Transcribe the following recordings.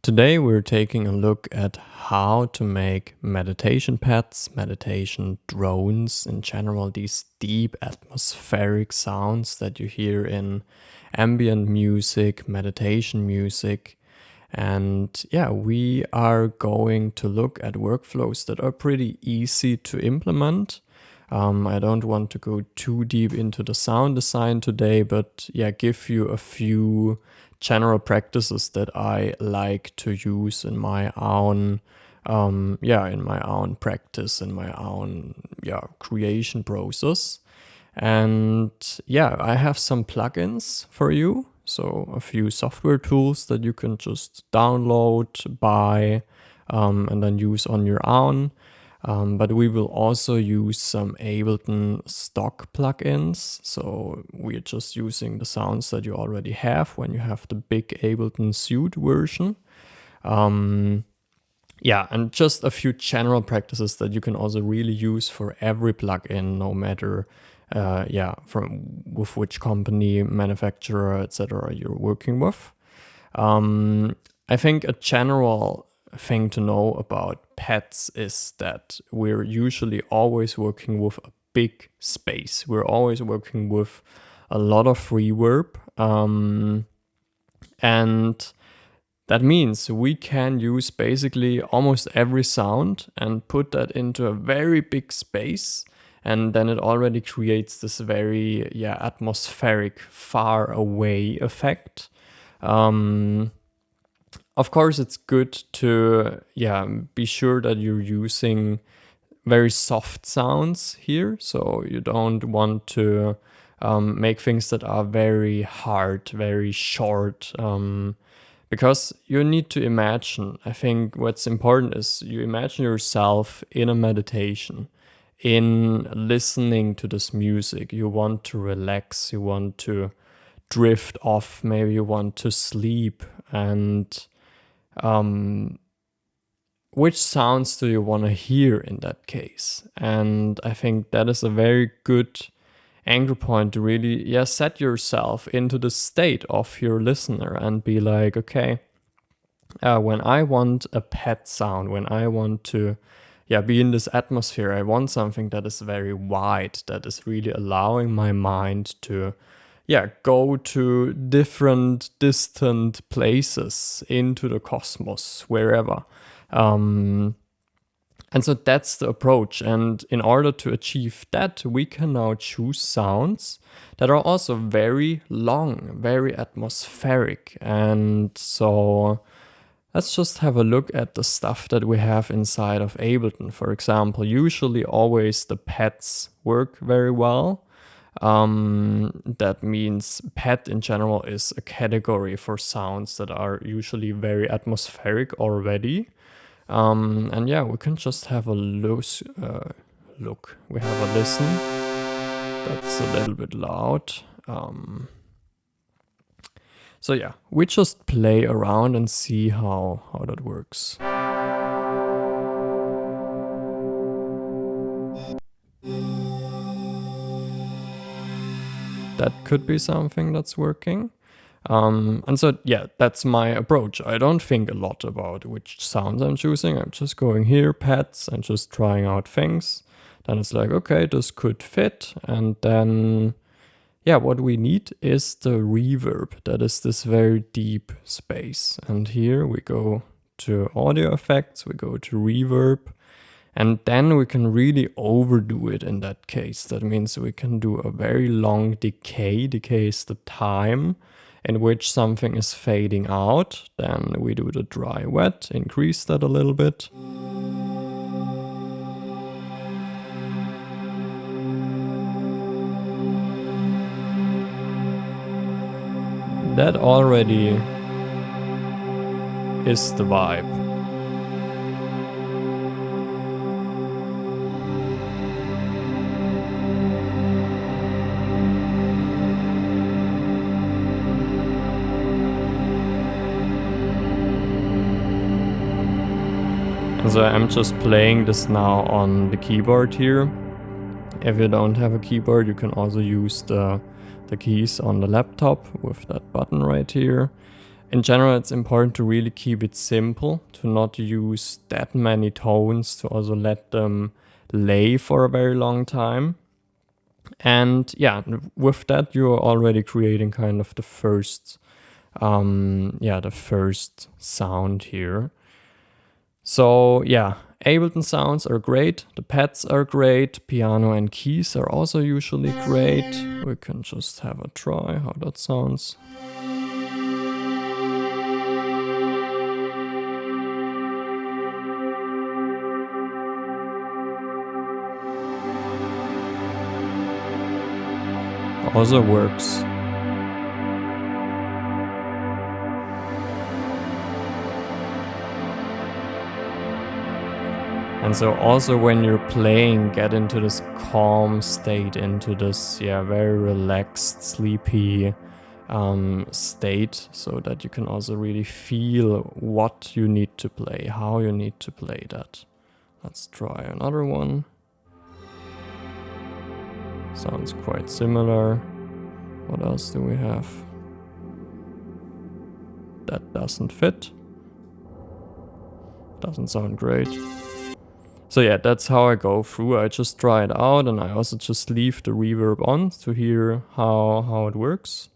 Today we're taking a look at how to make meditation pads, meditation drones, in general these deep atmospheric sounds that you hear in ambient music, meditation music. And yeah, we are going to look at workflows that are pretty easy to implement. I don't want to go too deep into the sound design today, but yeah, give you a few general practices that I like to use in my own practice, in my own creation process. And yeah, I have some plugins for you. So a few software tools that you can just download, buy, and then use on your own. But we will also use some Ableton stock plugins. So we're just using the sounds that you already have when you have the big Ableton Suite version. And just a few general practices that you can also really use for every plugin, no matter with which company, manufacturer, etc. you're working with. I think a general thing to know about pads is that we're usually always working with a big space. We're always working with a lot of reverb. And that means we can use basically almost every sound and put that into a very big space. And then it already creates this very atmospheric, far away effect. Of course, it's good to be sure that you're using very soft sounds here. So you don't want to make things that are very hard, very short, because you need to imagine. I think what's important is you imagine yourself in a meditation, in listening to this music. You want to relax, you want to drift off, maybe you want to sleep. And which sounds do you want to hear in that case? And I think that is a very good anchor point to really set yourself into the state of your listener and be like, okay, when I want a pad sound, when I want to be in this atmosphere, I want something that is very wide, that is really allowing my mind to go to different distant places, into the cosmos, wherever. And so that's the approach. And in order to achieve that, we can now choose sounds that are also very long, very atmospheric. And so let's just have a look at the stuff that we have inside of Ableton. For example, usually always the pads work very well. That means pad in general is a category for sounds that are usually very atmospheric already. And we can just have a look. We have a listen. That's a little bit loud. So we just play around and see how that works. That could be something that's working. And so, that's my approach. I don't think a lot about which sounds I'm choosing. I'm just going here, pads, and just trying out things. Then it's like, okay, this could fit. And then, what we need is the reverb. That is this very deep space. And here we go to audio effects, we go to reverb. And then we can really overdo it in that case. That means we can do a very long decay. Decay is the time in which something is fading out. Then we do the dry wet, increase that a little bit. That already is the vibe. So I'm just playing this now on the keyboard here. If you don't have a keyboard, you can also use the keys on the laptop with that button right here. In general, it's important to really keep it simple, to not use that many tones, to also let them lay for a very long time. And yeah, with that, you're already creating kind of the first, the first sound here. So yeah, Ableton sounds are great, the pads are great, piano and keys are also usually great. We can just have a try how that sounds. Also works. And so also when you're playing, get into this calm state, into this very relaxed, sleepy state, so that you can also really feel what you need to play, how you need to play that. Let's try another one. Sounds quite similar. What else do we have? That doesn't fit. Doesn't sound great. So yeah, that's how I go through. I just try it out, and I also just leave the reverb on to hear how it works.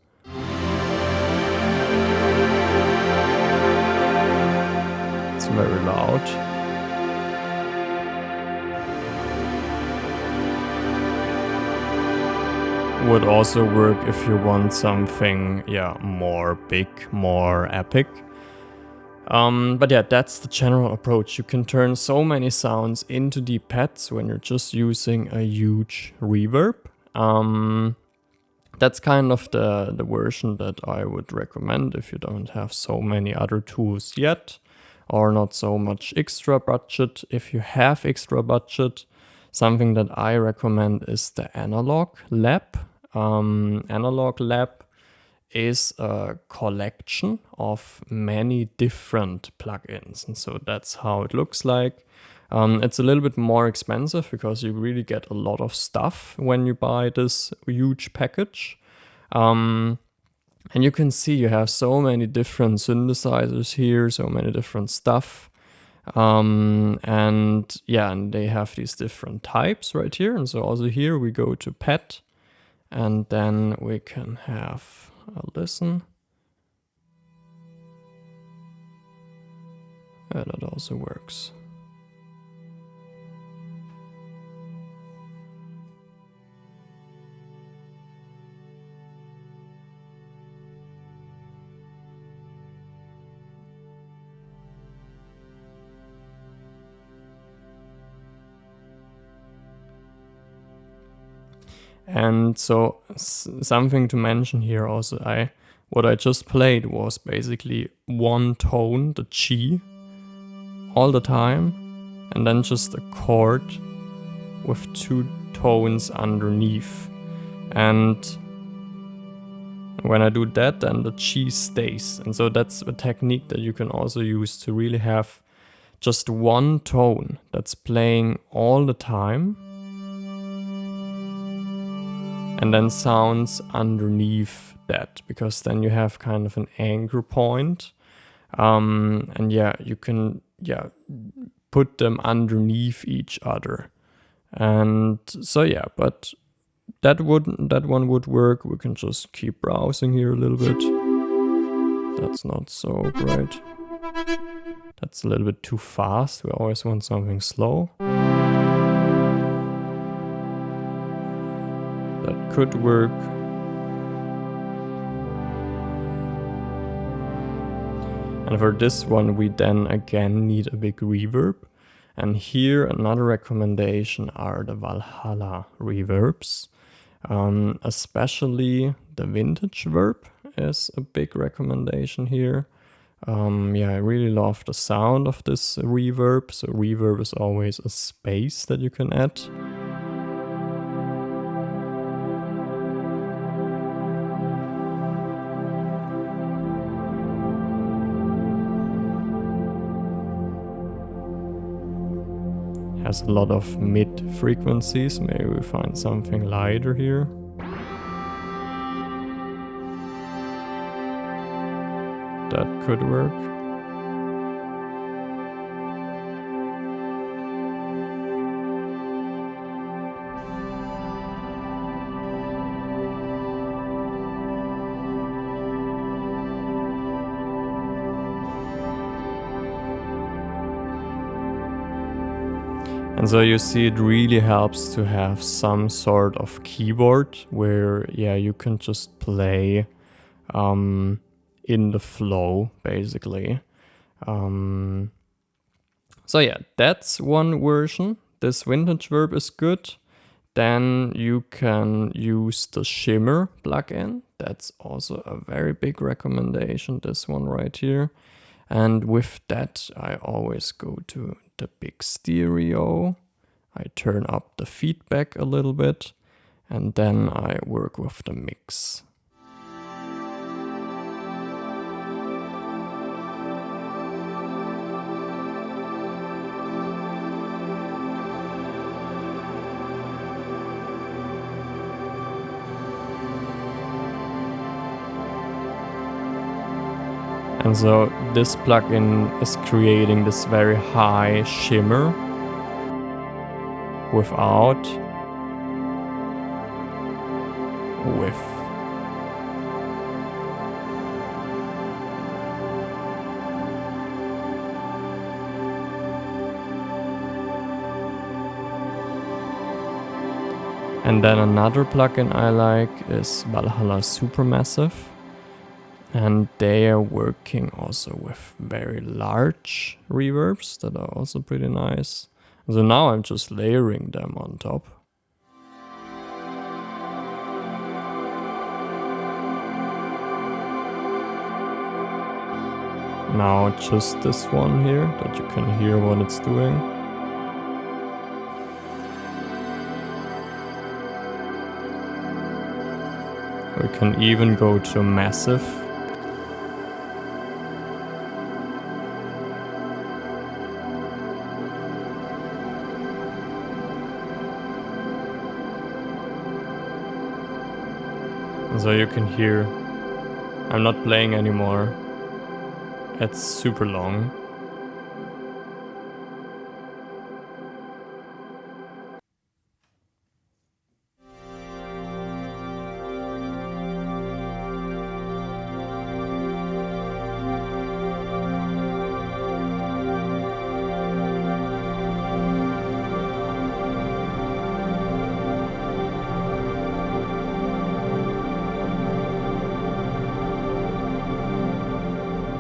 It's very loud. Would also work if you want something, more big, more epic. But yeah, that's the general approach. You can turn so many sounds into deep pads when you're just using a huge reverb. That's kind of the version that I would recommend if you don't have so many other tools yet, or not so much extra budget. If you have extra budget, something that I recommend is the Analog Lab. Analog Lab is a collection of many different plugins, and so that's how it looks like. It's a little bit more expensive because you really get a lot of stuff when you buy this huge package. And you can see you have so many different synthesizers here, so many different stuff. And they have these different types right here. And so also here we go to pad, and then we can have a listen. Yeah, that also works. And so something to mention here also, what I just played was basically one tone, the G, all the time, and then just a chord with two tones underneath. And when I do that, then the G stays. And so that's a technique that you can also use to really have just one tone that's playing all the time, and then sounds underneath that, because then you have kind of an anchor point. And you can put them underneath each other. And so but that one would work. We can just keep browsing here a little bit. That's not so great. That's a little bit too fast. We always want something slow. That could work. And for this one, we then again need a big reverb. And here another recommendation are the Valhalla reverbs. Especially the VintageVerb is a big recommendation here. I really love the sound of this reverb. So reverb is always a space that you can add. Has a lot of mid frequencies. Maybe we find something lighter here. that could work. And so you see, it really helps to have some sort of keyboard where, yeah, you can just play in the flow, basically. So yeah, that's one version. This VintageVerb is good. Then you can use the Shimmer plugin. That's also a very big recommendation, this one right here. And with that, I always go to the big stereo. I turn up the feedback a little bit, and then I work with the mix. And so this plugin is creating this very high shimmer without with. And then another plugin I like is Valhalla Supermassive. And they are working also with very large reverbs that are also pretty nice. So now I'm just layering them on top. Now just this one here, that you can hear what it's doing. We can even go to massive. So you can hear, I'm not playing anymore. It's super long.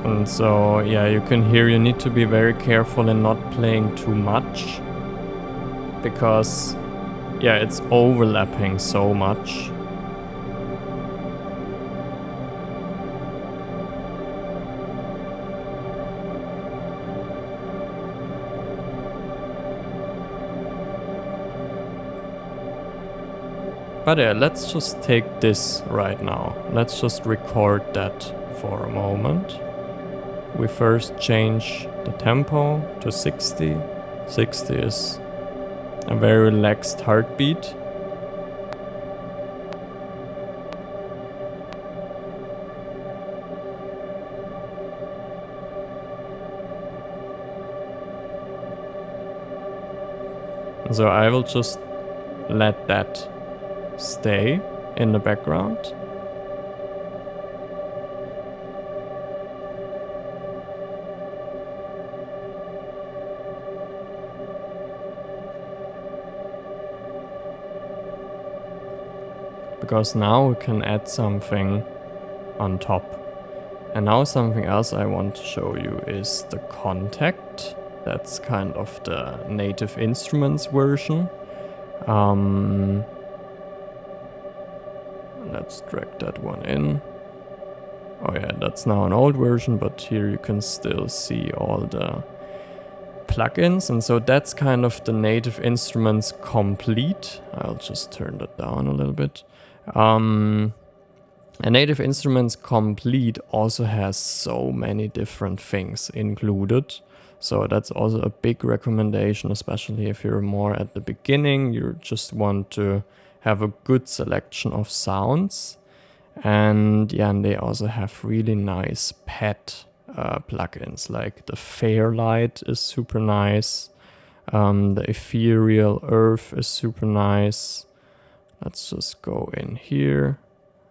And so, yeah, you can hear you need to be very careful in not playing too much, because, yeah, it's overlapping so much. But yeah, let's just take this right now. Let's just record that for a moment. We first change the tempo to 60. 60 is a very relaxed heartbeat. So I will just let that stay in the background. Because now we can add something on top. And now something else I want to show you is the contact. That's kind of the native instruments version. Let's drag that one in. Oh yeah, that's now an old version, but here you can still see all the plugins. And so that's kind of the native instruments Komplete. I'll just turn that down a little bit. A native instruments Komplete also has so many different things included. So that's also a big recommendation, especially if you're more at the beginning, you just want to have a good selection of sounds. And yeah, and they also have really nice pet plugins, like the Fairlight is super nice. The Ethereal Earth is super nice. Let's just go in here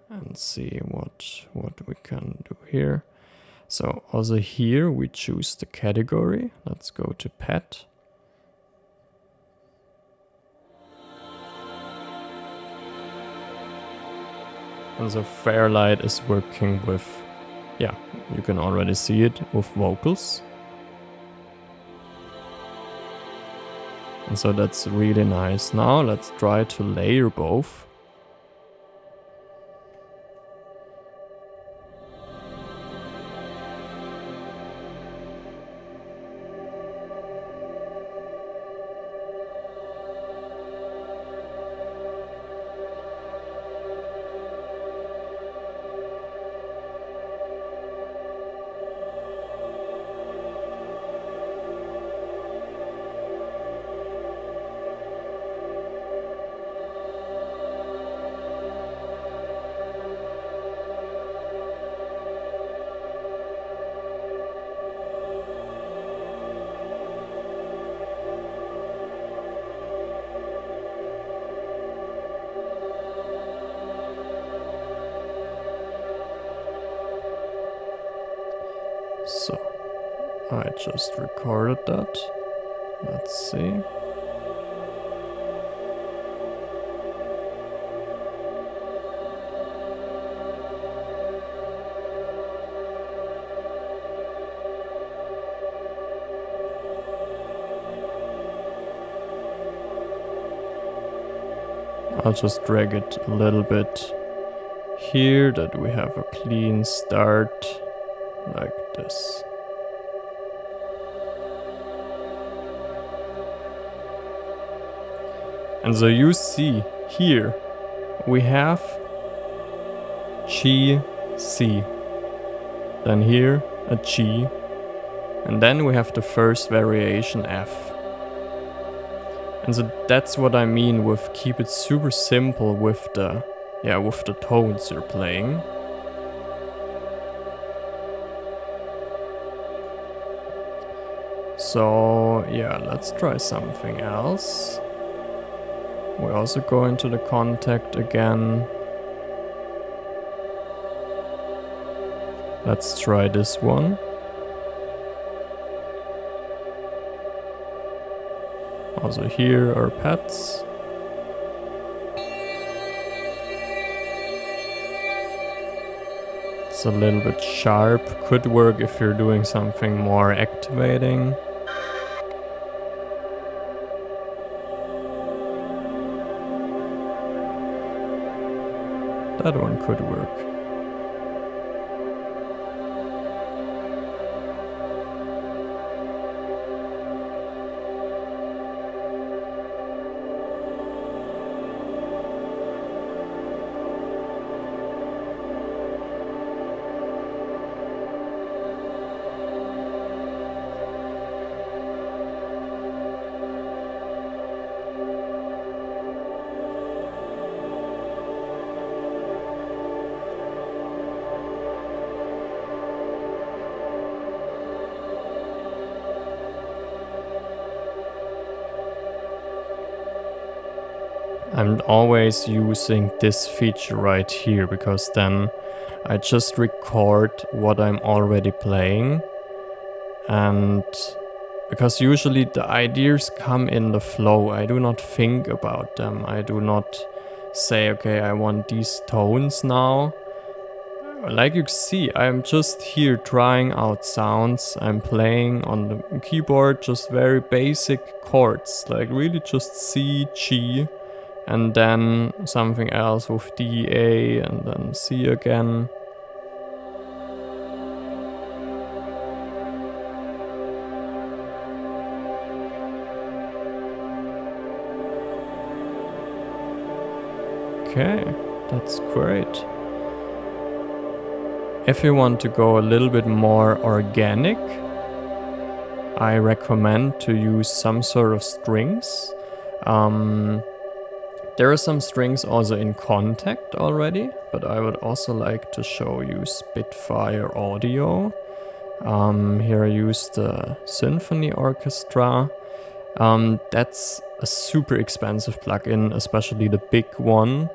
and see what we can do here. So also here we choose the category. Let's go to pet. And so Fairlight is working with, yeah, you can already see it, with vocals. And so that's really nice. Now let's try to layer both. So I just recorded that. Let's see. I'll just drag it a little bit here, that we have a clean start, like this. And so you see here, we have G, C, then here a G, and then we have the first variation F. And so that's what I mean with keep it super simple with the tones you're playing. So yeah, let's try something else. We also go into the contact again. Let's try this one. Also here are pets. It's a little bit sharp, could work if you're doing something more activating. That one could work. I'm always using this feature right here, because then I just record what I'm already playing. And because usually the ideas come in the flow, I do not think about them. I do not say, okay, I want these tones now. Like you see, I'm just here trying out sounds. I'm playing on the keyboard just very basic chords, like really just C, G, and then something else with D, A, and then C again. Okay, that's great. If you want to go a little bit more organic, I recommend to use some sort of strings. There are some strings also in contact already, but I would also like to show you Spitfire audio. Here I use the Symphony Orchestra. That's a super expensive plugin, especially the big one.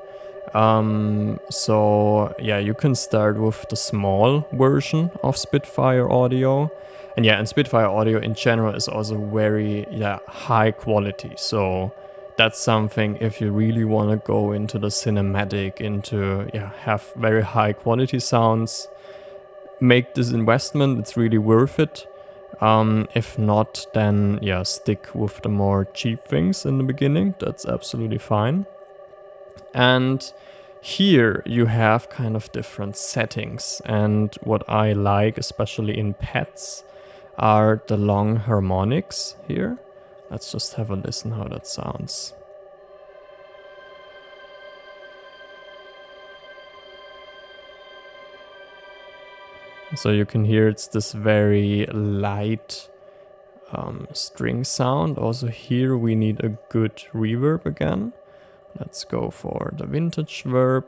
So yeah, you can start with the small version of Spitfire audio. And yeah, and Spitfire audio in general is also very high quality. So that's something, if you really want to go into the cinematic, into have very high quality sounds, make this investment. It's really worth it. If not, then yeah, stick with the more cheap things in the beginning. That's absolutely fine. And here you have kind of different settings, and what I like, especially in pets, are the long harmonics here. Let's just have a listen how that sounds. So you can hear it's this very light string sound. Also here we need a good reverb again. Let's go for the VintageVerb.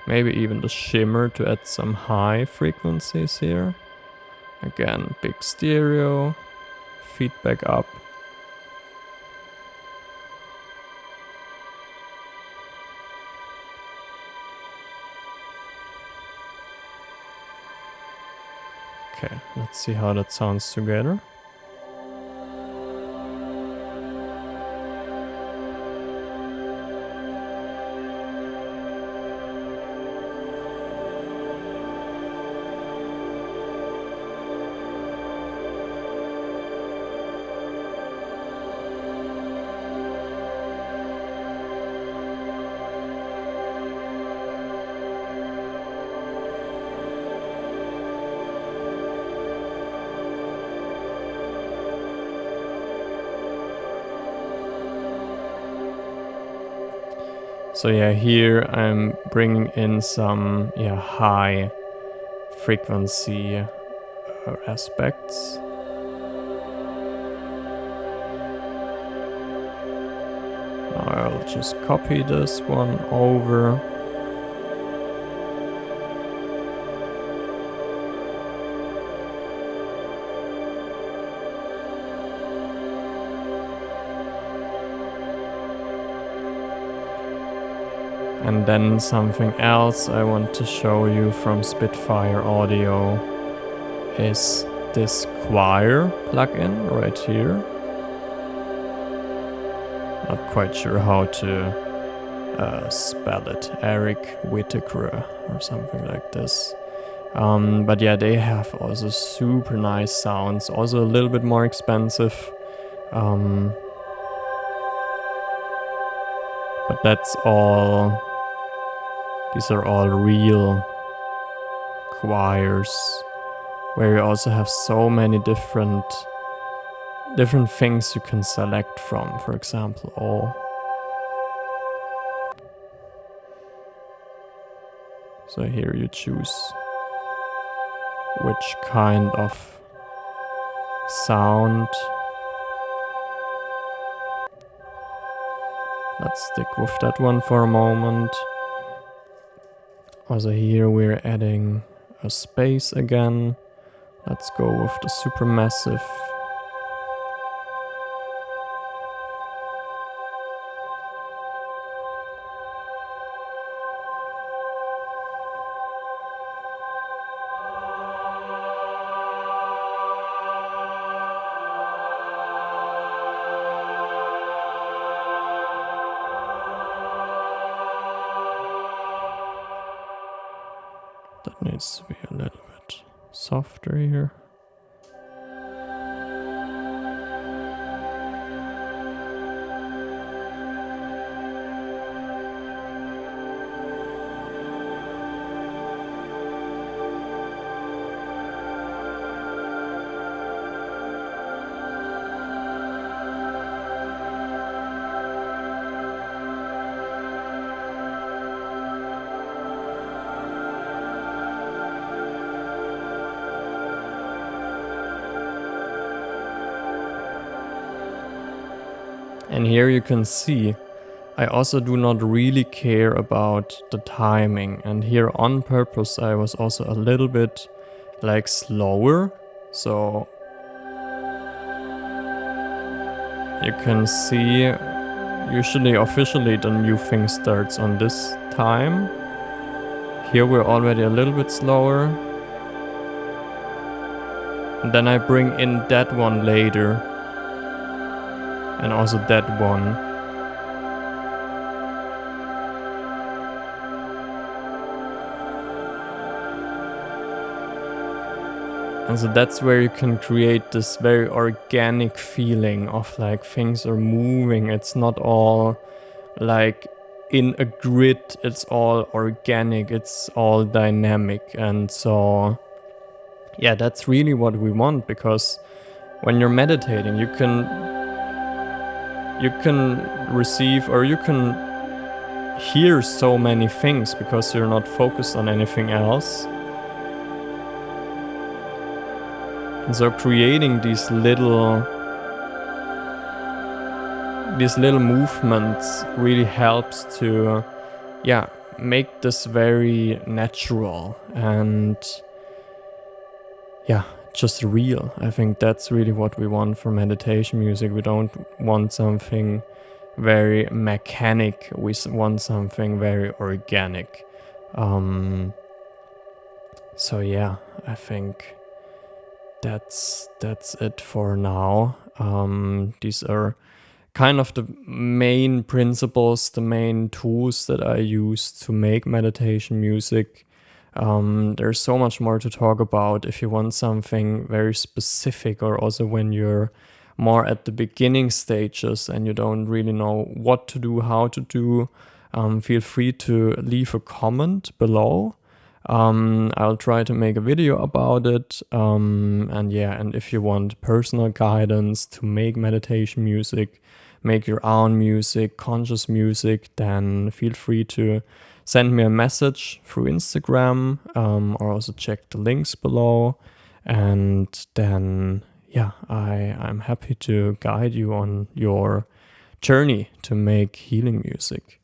Maybe even the Shimmer to add some high frequencies here. Again, big stereo, feedback up. Okay, let's see how that sounds together. So yeah, here I'm bringing in some high frequency aspects. Now I'll just copy this one over. And then something else I want to show you from Spitfire Audio is this Choir plugin right here. Not quite sure how to spell it. Eric Whitacre or something like this. But yeah, they have also super nice sounds. Also a little bit more expensive. But that's all. These are all real choirs where you also have so many different things you can select from. For example, so here you choose which kind of sound. Let's stick with that one for a moment. Also here we're adding a space again. Let's go with the Supermassive. That needs to be a little bit softer here. And here you can see, I also do not really care about the timing. And here on purpose, I was also a little bit like slower. So you can see, usually officially the new thing starts on this time. Here we're already a little bit slower. And then I bring in that one later. And also that one. And so that's where you can create this very organic feeling of like things are moving. It's not all like in a grid, it's all organic, it's all dynamic. And so yeah, that's really what we want, because when you're meditating, you can receive, or you can hear so many things because you're not focused on anything else. And so creating these little movements really helps to, yeah, make this very natural and, yeah, just real. I think that's really what we want for meditation music. We don't want something very mechanic. We want something very organic. So yeah, I think that's it for now. These are kind of the main principles, the main tools that I use to make meditation music. There's so much more to talk about if you want something very specific, or also when you're more at the beginning stages and you don't really know what to do, how to do. Feel free to leave a comment below. I'll try to make a video about it. And yeah, and if you want personal guidance to make meditation music, make your own music, conscious music, then feel free to send me a message through Instagram, or also check the links below. And then, yeah, I'm happy to guide you on your journey to make healing music.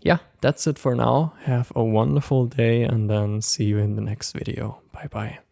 Yeah, that's it for now. Have a wonderful day, and then see you in the next video. Bye bye.